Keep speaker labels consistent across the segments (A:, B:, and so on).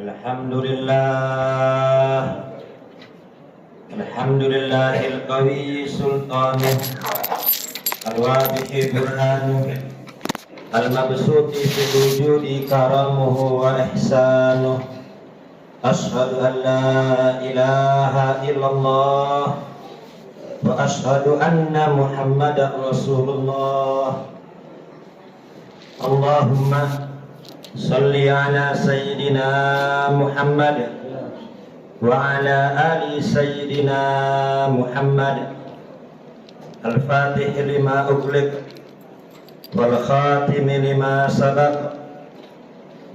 A: Alhamdulillah, Alhamdulillahil qawi sultanuh, al-wadihi burhanuh, al-mabsuti fil wujudi karamuhu wa ihsanuh. Ashhadu an la ilaha illallah wa ashhadu anna Muhammadar Rasulullah. Allahumma salli ala Sayyidina Muhammad wa ala ali Sayyidina Muhammad. Al-Fatih lima ughliq wal khatim lima sabaq,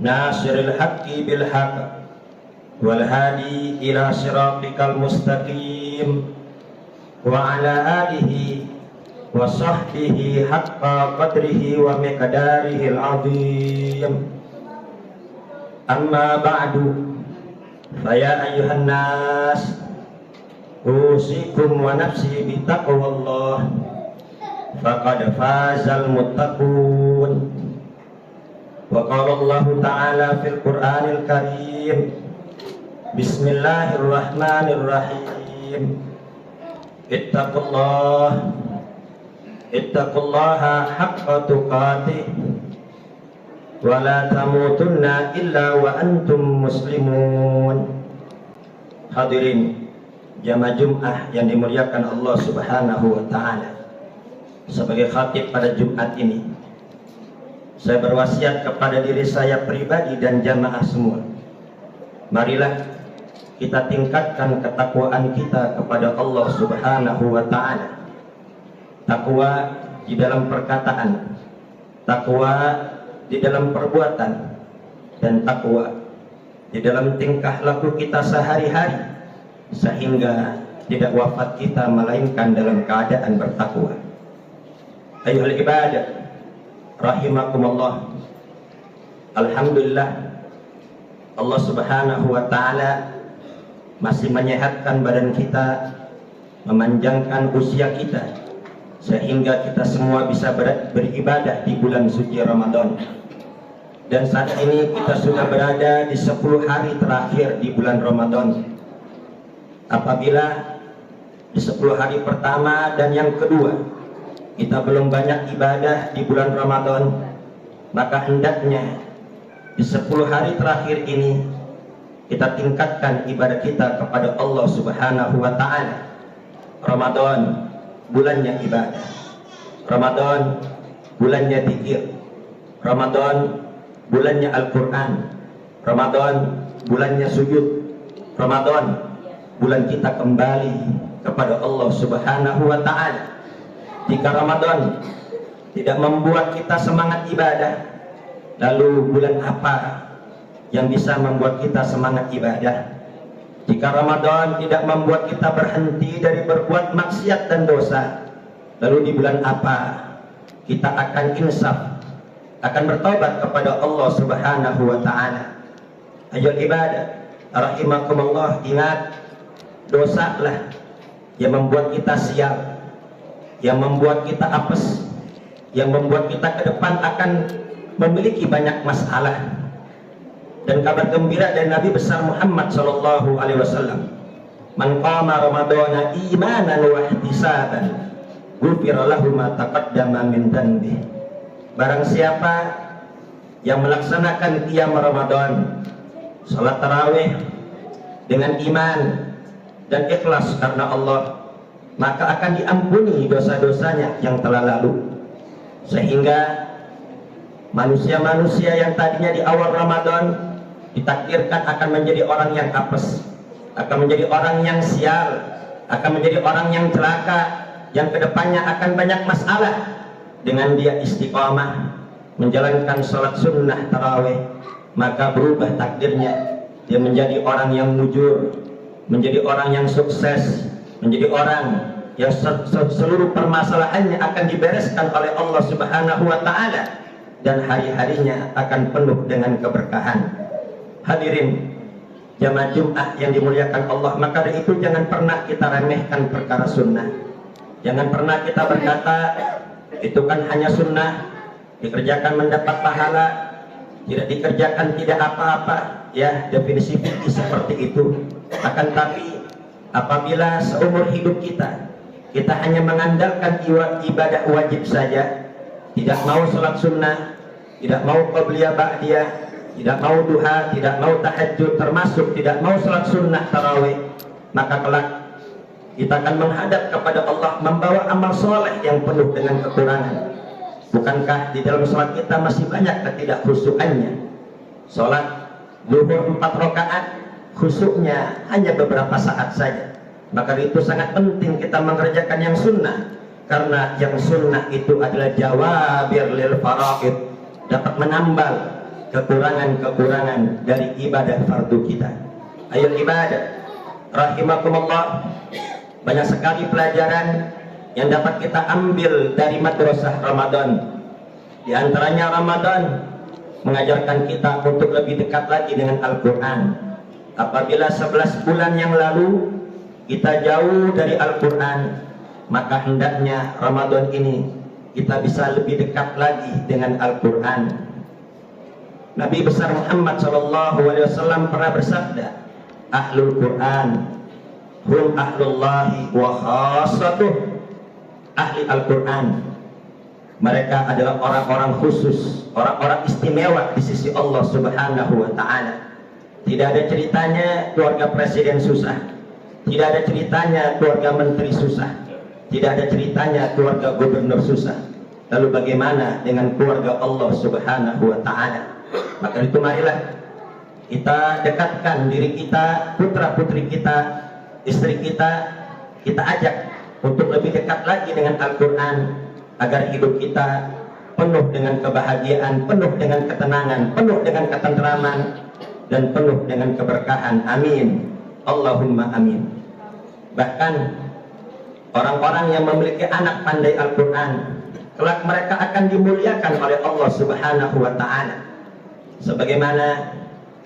A: nasiril haqqi bil haqq wal hadi ila siratikal mustaqim wa ala alihi wa sahbihi haqqa qadrihi wa miqdarihil azim. Amma ba'du, faya ayyuhan nas, usikum wa nafsi bitaqwallah, faqad fazal muttaqun. Wa qala Allah ta'ala fil Qur'anil Karim, bismillahirrahmanirrahim, ittaqullaha haqqa tuqatih wa la tamutunna illa wa antum muslimun. Hadirin jamaah Jumat yang dimuliakan Allah Subhanahu wa taala. Sebagai khatib pada Jumat ini, saya berwasiat kepada diri saya pribadi dan jamaah semua. Marilah kita tingkatkan ketakwaan kita kepada Allah Subhanahu wa taala. Takwa di dalam perkataan, takwa di dalam perbuatan, dan takwa di dalam tingkah laku kita sehari-hari, sehingga tidak wafat kita melainkan dalam keadaan bertakwa. Ayyuhal ibadah rahimakumullah. Alhamdulillah, Allah Subhanahu wa taala masih menyehatkan badan kita, memanjangkan usia kita, sehingga kita semua bisa beribadah di bulan suci Ramadan. Dan saat ini kita sudah berada di 10 hari terakhir di bulan Ramadan. Apabila di 10 hari pertama dan yang kedua kita belum banyak ibadah di bulan Ramadan, maka hendaknya di 10 hari terakhir ini kita tingkatkan ibadah kita kepada Allah Subhanahu wa taala. Ramadan bulannya ibadah, Ramadan bulannya zikir, Ramadan bulannya Al-Quran, Ramadan bulannya sujud, Ramadan bulan kita kembali kepada Allah Subhanahu wa ta'ala. Jika Ramadan tidak membuat kita semangat ibadah, lalu bulan apa yang bisa membuat kita semangat ibadah? Jika Ramadan tidak membuat kita berhenti dari berbuat maksiat dan dosa, lalu di bulan apa kita akan insaf, akan bertobat kepada Allah Subhanahu wa ta'ala? Ayyuhal ibadah rahimakumullah, ingat, dosa lah yang membuat kita sial, yang membuat kita apes, yang membuat kita ke depan akan memiliki banyak masalah. Dan kabar gembira dari Nabi besar Muhammad sallallahu alaihi wasallam, man qama ramadhana imanan wa ihtisaban ghufira lahu ma taqaddama min dhanbi. Barang siapa yang melaksanakan qiyam Ramadan, salat tarawih dengan iman dan ikhlas karena Allah, maka akan diampuni dosa-dosanya yang telah lalu. Sehingga manusia-manusia yang tadinya di awal Ramadan ditakdirkan akan menjadi orang yang apes, akan menjadi orang yang sial, akan menjadi orang yang celaka, yang kedepannya akan banyak masalah. Dengan dia istiqamah menjalankan sholat sunnah tarawih, maka berubah takdirnya. Dia menjadi orang yang mujur, menjadi orang yang sukses, menjadi orang yang seluruh permasalahannya akan dibereskan oleh Allah Subhanahu wa ta'ala, dan hari-harinya akan penuh dengan keberkahan. Hadirin jamaah Jumat yang dimuliakan Allah, maka dari itu jangan pernah kita remehkan perkara sunnah. Jangan pernah kita berkata itu kan hanya sunnah, dikerjakan mendapat pahala. tidak dikerjakan tidak apa-apa, ya definisi fikih seperti itu. Akan tapi apabila seumur hidup kita hanya mengandalkan ibadah wajib saja, tidak mau sholat sunnah, tidak mau qabliyah ba'diyah, tidak mau duha, tidak mau tahajud, termasuk tidak mau sholat sunnah tarawih, maka kelak kita akan menghadap kepada Allah membawa amal soleh yang penuh dengan kekurangan. Bukankah di dalam sholat kita masih banyak ketidakhusyukannya? Sholat zuhur 4 rakaat, khusyuknya hanya beberapa saat saja. Maka itu sangat penting kita mengerjakan yang sunnah, karena yang sunnah itu adalah jawabir lil faraid, dapat menambal kekurangan-kekurangan dari ibadah fardu kita. Ayo ibadah rahimakumullah, banyak sekali pelajaran yang dapat kita ambil dari madrasah Ramadan. Di antaranya Ramadan mengajarkan kita untuk lebih dekat lagi dengan Al-Quran. Apabila 11 bulan yang lalu kita jauh dari Al-Quran, maka hendaknya Ramadan ini kita bisa lebih dekat lagi dengan Al-Quran. Nabi besar Muhammad SAW pernah bersabda, Ahlul Quran hum ahlullahi wa khassatuh. Ahli Al-Quran, mereka adalah orang-orang khusus, orang-orang istimewa di sisi Allah Subhanahu wa Ta'ala. Tidak ada ceritanya keluarga presiden susah, tidak ada ceritanya keluarga menteri susah, tidak ada ceritanya keluarga gubernur susah. Lalu bagaimana dengan keluarga Allah Subhanahu wa Ta'ala? Maka itu marilah kita dekatkan diri kita, putra-putri kita, istri kita ajak untuk lebih dekat lagi dengan Al-Quran, agar hidup kita penuh dengan kebahagiaan, penuh dengan ketenangan, penuh dengan ketentraman, dan penuh dengan keberkahan. Amin, Allahumma amin. Bahkan orang-orang yang memiliki anak pandai Al-Quran, kelak mereka akan dimuliakan oleh Allah Subhanahu wa Ta'ala. Sebagaimana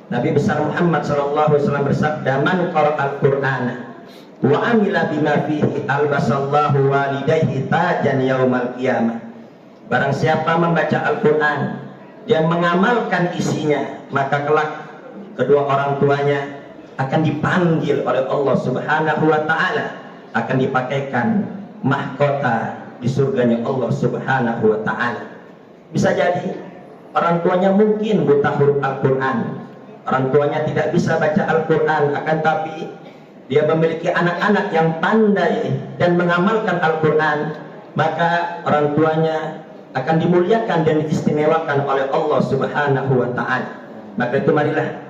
A: Nabi besar Muhammad SAW bersabda, man qara'al Qur'ana wa amila bima fihi albasallahu walidayhi tajan yaumal qiyamah. Barang siapa membaca Al-Quran dan mengamalkan isinya, maka kelak kedua orang tuanya akan dipanggil oleh Allah Subhanahu wa Ta'ala, akan dipakaikan mahkota di surganya Allah Subhanahu wa Ta'ala. Bisa jadi orang tuanya mungkin buta huruf Al-Quran, orang tuanya tidak bisa baca Al-Quran, akan tapi dia memiliki anak-anak yang pandai dan mengamalkan Al-Quran, maka orang tuanya akan dimuliakan dan diistimewakan oleh Allah Subhanahu wa Ta'ala. Maka itu marilah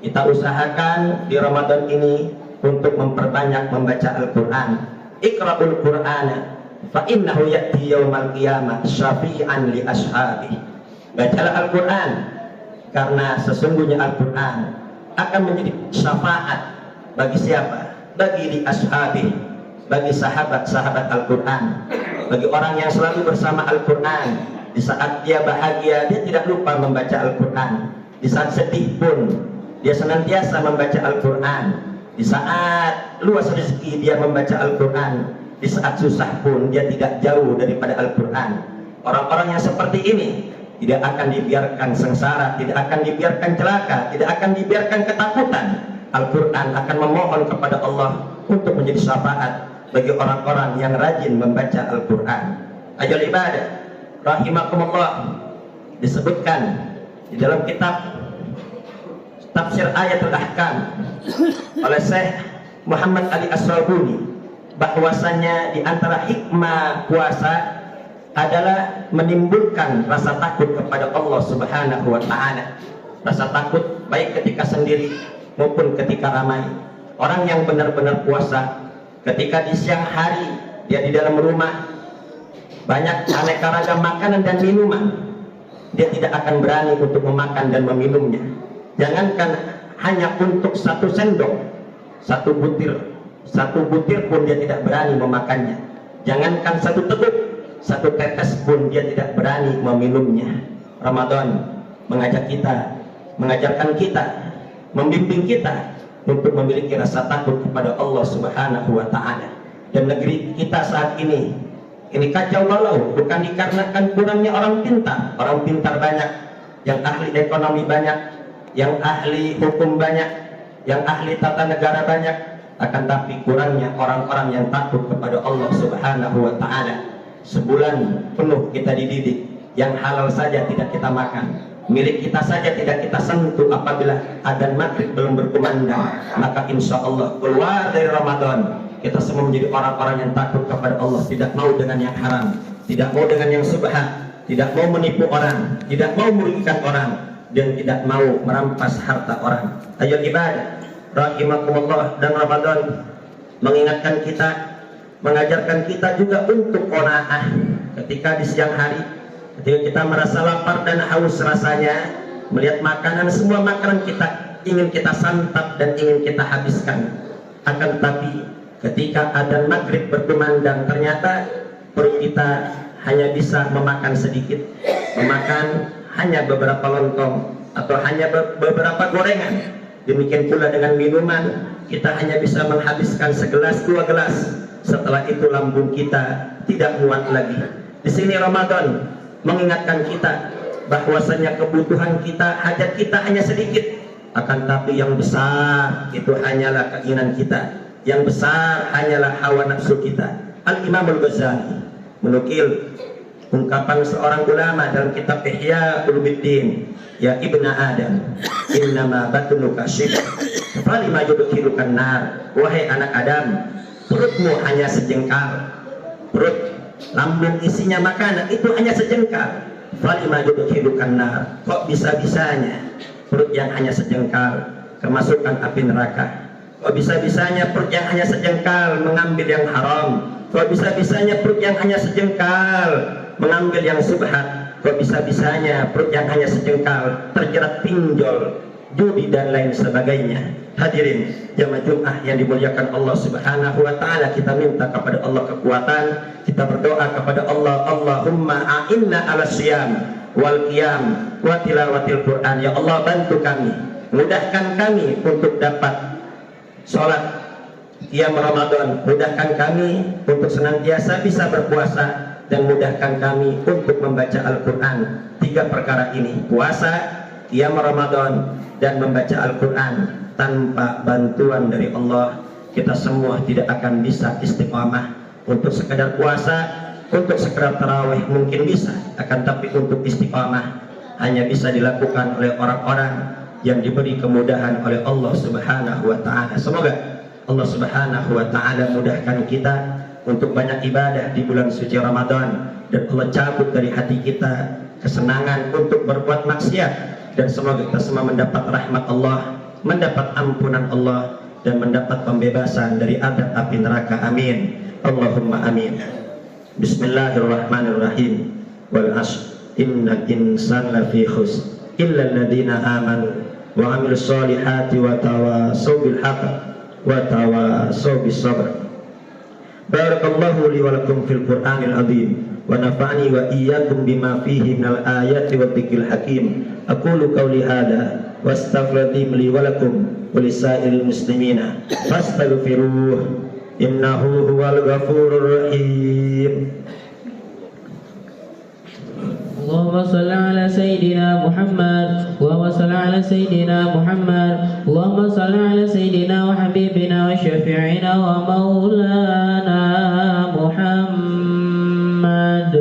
A: kita usahakan di Ramadan ini untuk memperbanyak membaca Al-Quran. Iqra'ul Qur'ana fa innahu ya'ti yaumal qiyamah syafi'an li ashabi. Bacalah Al-Quran, karena sesungguhnya Al-Quran akan menjadi syafaat bagi siapa? Bagi li ashabi, bagi sahabat-sahabat Al-Quran, bagi orang yang selalu bersama Al-Quran. Di saat dia bahagia, dia tidak lupa membaca Al-Quran. Di saat sedih pun dia senantiasa membaca Al-Quran. Di saat luas rezeki dia membaca Al-Quran. Di saat susah pun dia tidak jauh daripada Al-Quran. Orang-orang yang seperti ini tidak akan dibiarkan sengsara, tidak akan dibiarkan celaka, tidak akan dibiarkan ketakutan. Al-Quran akan memohon kepada Allah untuk menjadi syafaat bagi orang-orang yang rajin membaca Al-Quran. Ajal ibadah rahimakumullah, disebutkan di dalam kitab Tafsir Ayatul Ahkam oleh Syekh Muhammad Ali As-Sabuni, bahwasanya di antara hikmah puasa adalah menimbulkan rasa takut kepada Allah Subhanahu wa Ta'ala. Rasa takut baik ketika sendiri maupun ketika ramai. Orang yang benar-benar puasa, ketika di siang hari dia di dalam rumah, banyak aneka ragam makanan dan minuman, dia tidak akan berani untuk memakan dan meminumnya. Jangankan hanya untuk 1 sendok, 1 butir pun dia tidak berani memakannya. Jangankan 1 teguk, 1 tetes pun dia tidak berani meminumnya. Ramadan mengajak kita, mengajarkan kita, membimbing kita untuk memiliki rasa takut kepada Allah Subhanahu wa Ta'ala. Dan negeri kita saat ini kacau balau, bukan dikarenakan kurangnya orang pintar. Orang pintar banyak, yang ahli ekonomi banyak, yang ahli hukum banyak, yang ahli tata negara banyak, akan tapi kurangnya orang-orang yang takut kepada Allah Subhanahu wa Ta'ala. Sebulan penuh kita dididik, yang halal saja tidak kita makan, milik kita saja tidak kita sentuh. Apabila adzan maghrib belum berkumandang, maka insya Allah keluar dari Ramadan kita semua menjadi orang-orang yang takut kepada Allah, tidak mau dengan yang haram, tidak mau dengan yang subhat, tidak mau menipu orang, tidak mau merugikan orang, dan tidak mau merampas harta orang. Ayo ibadah rahimakumullah. Dan Ramadan mengingatkan kita, mengajarkan kita juga untuk qanaah. Ketika di siang hari, ketika kita merasa lapar dan haus rasanya, melihat makanan, semua makanan kita ingin kita santap dan ingin kita habiskan. Akan tetapi ketika adzan maghrib berkumandang, ternyata perut kita hanya bisa memakan sedikit, memakan hanya beberapa lontong atau hanya beberapa gorengan. Demikian pula dengan minuman, kita hanya bisa menghabiskan segelas dua gelas. Setelah itu lambung kita tidak muat lagi. Di sini Ramadan mengingatkan kita bahwasanya kebutuhan kita, hajat kita hanya sedikit, akan tapi yang besar itu hanyalah keinginan kita, yang besar hanyalah hawa nafsu kita. Al-Imam Al-Ghazali menukil ungkapan seorang ulama dalam kitab Ihya Ulumuddin, ya ibna Adam, innama batnuka syibr falima yudkhilukan nar. Wahai anak Adam, perutmu hanya sejengkal, perut lambung isinya makanan itu hanya sejengkal. Falima yudkhilukan nar, kok bisa-bisanya perut yang hanya sejengkal kemasukan api neraka? Kok bisa-bisanya perut yang hanya sejengkal mengambil yang haram? Kok bisa-bisanya perut yang hanya sejengkal mengambil yang subhat? Kok bisa-bisanya perut yang hanya sejengkal terjerat pinjol, judi dan lain sebagainya? Hadirin jamaah Jumat yang dimuliakan Allah Subhanahu wa Ta'ala, kita minta kepada Allah kekuatan, kita berdoa kepada Allah, Allahumma a'inna ala siyam wal qiyam wa tilawatil Quran. Ya Allah, bantu kami, mudahkan kami untuk dapat sholat qiyam Ramadan, mudahkan kami untuk senantiasa bisa berpuasa, dan mudahkan kami untuk membaca Al-Quran. Tiga perkara ini, puasa, qiyam Ramadan, dan membaca Al-Quran, tanpa bantuan dari Allah kita semua tidak akan bisa istiqamah. Untuk sekedar puasa, untuk sekedar tarawih mungkin bisa, akan tapi untuk istiqamah hanya bisa dilakukan oleh orang-orang yang diberi kemudahan oleh Allah Subhanahu wa Ta'ala. Semoga Allah Subhanahu wa Ta'ala mudahkan kita untuk banyak ibadah di bulan suci Ramadan, dan Allah cabut dari hati kita kesenangan untuk berbuat maksiat, dan semoga kita semua mendapat rahmat Allah, mendapat ampunan Allah, dan mendapat pembebasan dari adab api neraka. Amin, Allahumma amin. Bismillahirrahmanirrahim. Wal asr innal insana lafi khusr illa alladziina amanu wa 'amilus solihati wa tawassaw bil haqq wa tawassaw bis sabr. Barakallahu li wa lakum fil Qur'anil azim wa nafa'ani wa iyyakum bima fihi minal ayati wa dzikril hakim. Aqulu qawli hadza wa astaghfiru li wa lakum wa lisairil muslimina fastaghfiruh innahu huwal ghafurur rahim.
B: Allahumma salli ala Sayyidina Muhammad wa salli ala Sayyidina Muhammad. Allahumma salli ala Sayyidina wa Habibina wa Syafi'ina wa Maulana Muhammad.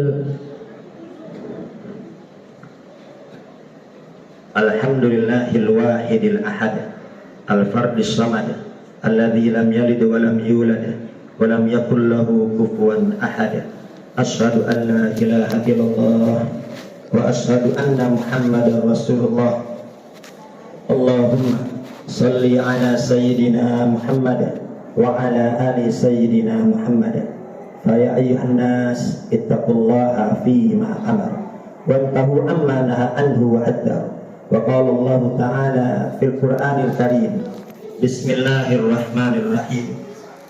A: Alhamdulillahil wahidil ahad al-fardis samad alladzi lam yalid wa lam yulad wa lam yakul lahu kufuwan ahad. Asyhadu an la ilaha illallah wa asyhadu anna Muhammadar Rasulullah. Allahumma salli ala Sayyidina Muhammad wa ala ali Sayyidina Muhammad. Fa ya ayyuhan nas ittaqullaha fima amara wantahu amma naha anhu wa haddara. Wa qala Allah Ta'ala fil Qur'anil Karim, Bismillahirrahmanirrahim.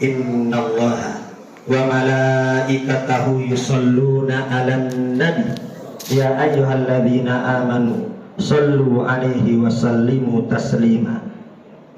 A: Innallaha wa malaikatahu yusalluna 'alan nabi ya ayyuhalladzina amanu sallu 'alaihi wa sallimu taslima.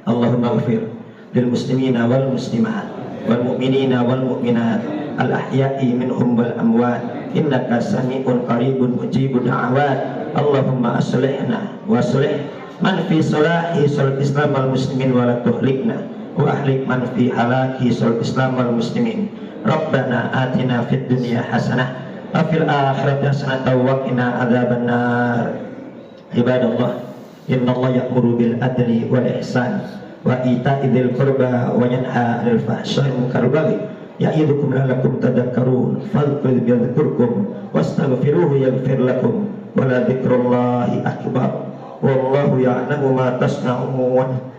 A: Allahumma ighfir lil muslimina wal muslimat wal mu'minina wal mu'minat al ahya'i minhum wal amwat innaka sami'un qaribun mujibud da'awat. Allahumma aslihna wa aslih man fi salahi sul Islam wal muslimin wa la tuhlikna wa ahlik man fi halaki sul Islam wal muslimin. Rabbana atina fid dunya hasanah wa fil akhirati hasanah wa qina adzabannar. Ibadallah, innallaha ya'muru bil adli wal ihsan wa ita'i dzil qurba wa yanha 'anil fahsya'i wal munkari wal baghi ya'idukum la'allakum tadhakkarun. Fadhkuru yadhkurkum wastaghfiruhu yaghfir lakum wa la dzikrullahi akbar wallahu ya'lamu ma tasna'un.